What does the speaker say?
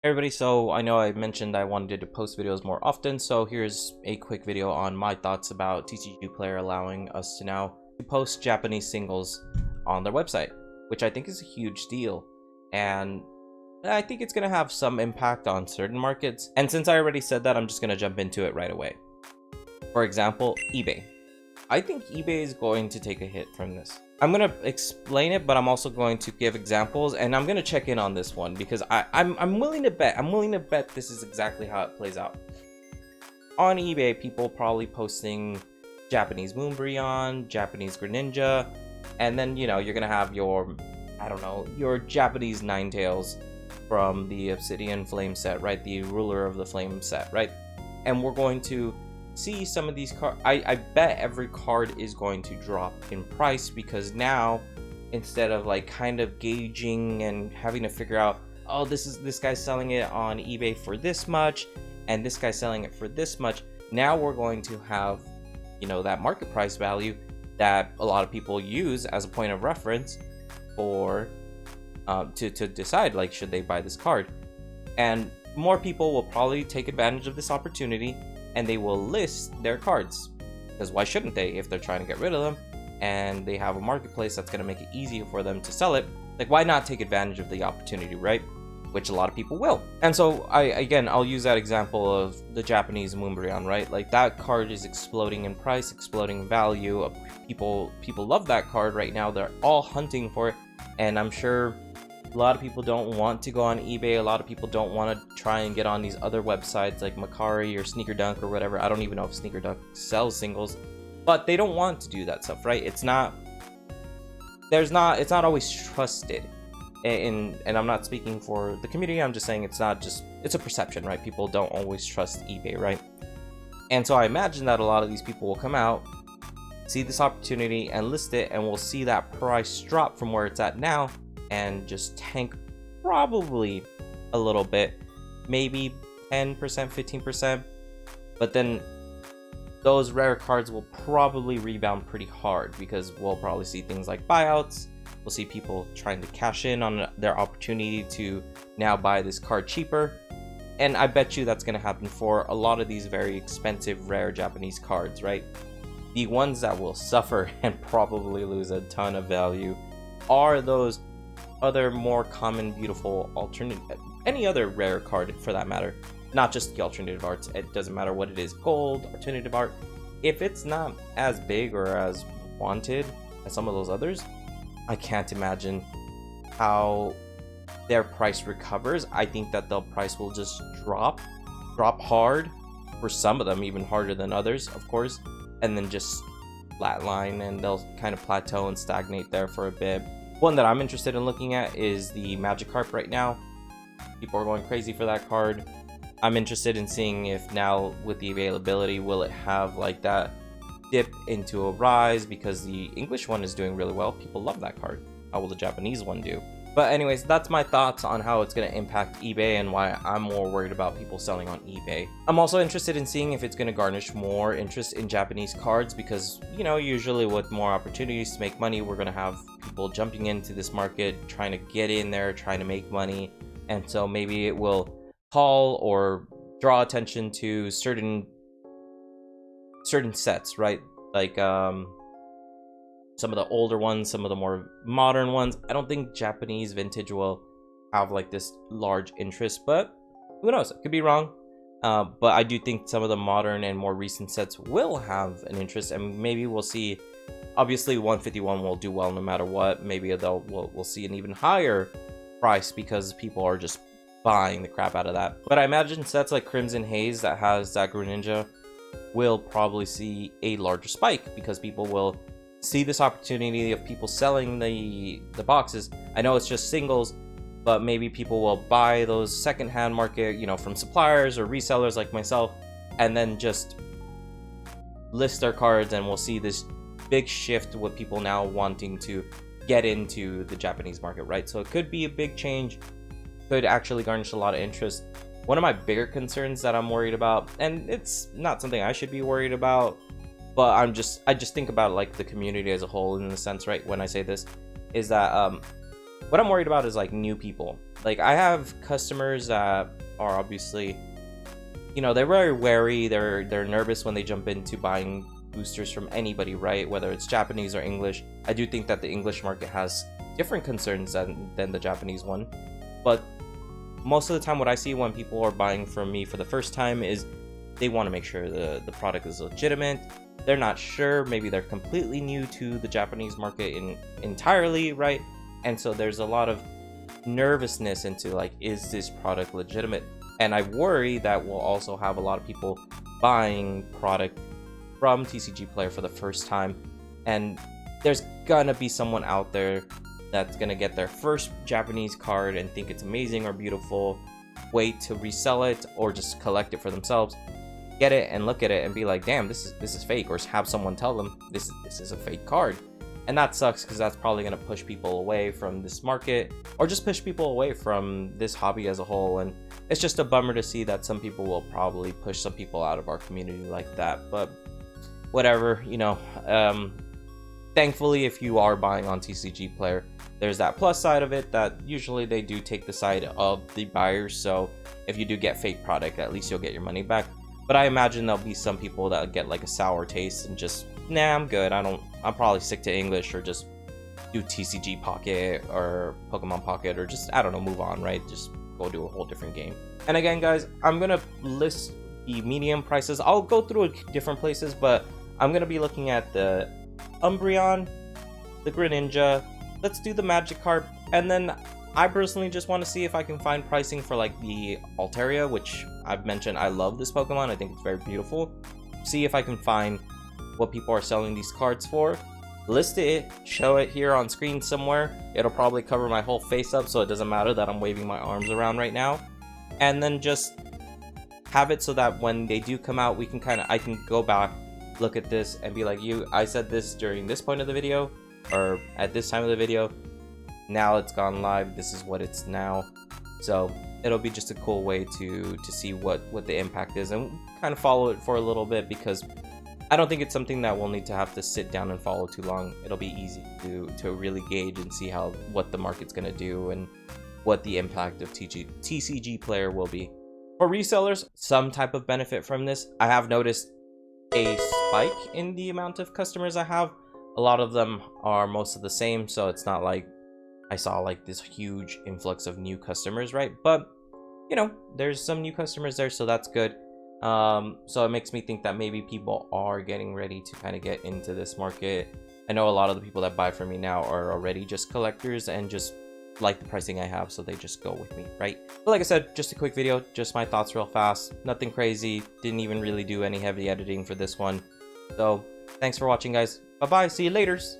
Everybody, so I know I mentioned I wanted to post videos more often, so here's a quick video on my thoughts about TCGplayer allowing us to now post Japanese singles on their website, which I think is a huge deal, and I think it's going to have some impact on certain markets. And since I already said that, I'm just going to jump into it right away. For example, eBay. I think eBay is going to take a hit from this. I'm going to explain it, but I'm also going to give examples, and I'm going to check in on this one because I'm willing to bet. I'm willing to bet this is exactly how it plays out. On eBay, people probably posting Japanese Moonbryon, Japanese Greninja, and then, you know, you're going to have your, I don't know, your Japanese Ninetales from the Obsidian Flame set, right? The Ruler of the Flame set, right? And we're going to see some of these cards. I bet every card is going to drop in price because now, instead of like kind of gauging and having to figure out, oh, this guy's selling it on eBay for this much and this guy's selling it for this much, now we're going to have, you know, that market price value that a lot of people use as a point of reference for to decide, like, should they buy this card. And more people will probably take advantage of this opportunity and they will list their cards, because why shouldn't they? If they're trying to get rid of them and they have a marketplace that's going to make it easier for them to sell it, like, why not take advantage of the opportunity, right? Which a lot of people will. And so I'll use that example of the Japanese Moonbryon, right? Like, that card is exploding in price, exploding in value. People love that card right now. They're all hunting for it, and I'm sure a lot of people don't want to go on eBay. A lot of people don't want to try and get on these other websites like Macari or Sneaker Dunk or whatever. I don't even know if Sneaker Dunk sells singles, but they don't want to do that stuff, right? It's not always trusted. And I'm not speaking for the community. I'm just saying it's a perception, right? People don't always trust eBay, right? And so I imagine that a lot of these people will come out, see this opportunity and list it, and we'll see that price drop from where it's at now and just tank probably a little bit, maybe 10%, 15%, but then those rare cards will probably rebound pretty hard because we'll probably see things like buyouts. We'll see people trying to cash in on their opportunity to now buy this card cheaper, and I bet you that's going to happen for a lot of these very expensive rare Japanese cards, right? The ones that will suffer and probably lose a ton of value are those other more common, beautiful alternative, any other rare card for that matter, not just the alternative arts. It doesn't matter what it is, gold, alternative art. If it's not as big or as wanted as some of those others, I can't imagine how their price recovers. I think that the price will just drop hard for some of them, even harder than others, of course, and then just flatline, and they'll kind of plateau and stagnate there for a bit. One that I'm interested in looking at is the Magikarp right now. People are going crazy for that card. I'm interested in seeing if now with the availability, will it have like that dip into a rise, because the English one is doing really well. People love that card. How will the Japanese one do? But anyways, that's my thoughts on how it's going to impact eBay and why I'm more worried about people selling on eBay. I'm also interested in seeing if it's going to garnish more interest in Japanese cards because, you know, usually with more opportunities to make money, we're going to have people jumping into this market, trying to get in there, trying to make money. And so maybe it will call or draw attention to certain sets, right? Like some of the older ones, some of the more modern ones. I don't think Japanese vintage will have like this large interest, but who knows? I could be wrong. But I do think some of the modern and more recent sets will have an interest, and maybe we'll see. Obviously, 151 will do well no matter what. Maybe we'll see an even higher price because people are just buying the crap out of that. But I imagine sets like Crimson Haze that has that Greninja will probably see a larger spike because people will see this opportunity of people selling the boxes. I know it's just singles, but maybe people will buy those secondhand market, you know, from suppliers or resellers like myself, and then just list their cards, and we'll see this big shift with people now wanting to get into the Japanese market, right? So it could be a big change, could actually garnish a lot of interest. One of my bigger concerns that I'm worried about, and it's not something I should be worried about, but I just think about like the community as a whole in the sense, right, when I say this, is that What I'm worried about is like new people. Like I have customers that are obviously, you know, they're very wary, they're nervous when they jump into buying boosters from anybody, right? Whether it's Japanese or English. I do think that the English market has different concerns than the Japanese one, but most of the time what I see when people are buying from me for the first time is they want to make sure the product is legitimate. They're not sure, maybe they're completely new to the Japanese market entirely, right? And so there's a lot of nervousness into like, is this product legitimate? And I worry that we'll also have a lot of people buying product from TCGplayer for the first time, and there's gonna be someone out there that's gonna get their first Japanese card and think it's amazing or beautiful, wait to resell it or just collect it for themselves, get it and look at it and be like, damn, this is fake, or have someone tell them this is a fake card. And that sucks, because that's probably going to push people away from this market, or just push people away from this hobby as a whole. And it's just a bummer to see that some people will probably push some people out of our community like that. But whatever, you know, thankfully, if you are buying on TCGplayer, there's that plus side of it that usually they do take the side of the buyers. So if you do get fake product, at least you'll get your money back. But I imagine there'll be some people that get like a sour taste and just, nah, I'm good. I'll probably stick to English, or just do TCG Pocket or Pokemon Pocket, or just, I don't know, move on, right? Just go do a whole different game. And again, guys, I'm going to list the medium prices. I'll go through different places, but I'm going to be looking at the Umbreon, the Greninja. Let's do the Magikarp, and then I personally just want to see if I can find pricing for like the Altaria, which I've mentioned I love this Pokemon. I think it's very beautiful. See if I can find what people are selling these cards for, list it, show it here on screen somewhere. It'll probably cover my whole face up, so it doesn't matter that I'm waving my arms around right now. And then just have it so that when they do come out, we can I can go back, look at this and be like, I said this during this point of the video, or at this time of the video. Now it's gone live, this is what it's now. So it'll be just a cool way to see what the impact is, and kind of follow it for a little bit, because I don't think it's something that we'll need to have to sit down and follow too long. It'll be easy to really gauge and see what the market's going to do and what the impact of TCGplayer will be. For resellers, some type of benefit from this. I have noticed a spike in the amount of customers I have. A lot of them are most of the same, so it's not like I saw like this huge influx of new customers, right? But you know, there's some new customers there, so that's good. So it makes me think that maybe people are getting ready to kind of get into this market. I know a lot of the people that buy from me now are already just collectors and just like the pricing I have, so they just go with me, right? But like I said, just a quick video, just my thoughts real fast, nothing crazy, didn't even really do any heavy editing for this one. So thanks for watching, guys. Bye bye, see you laters.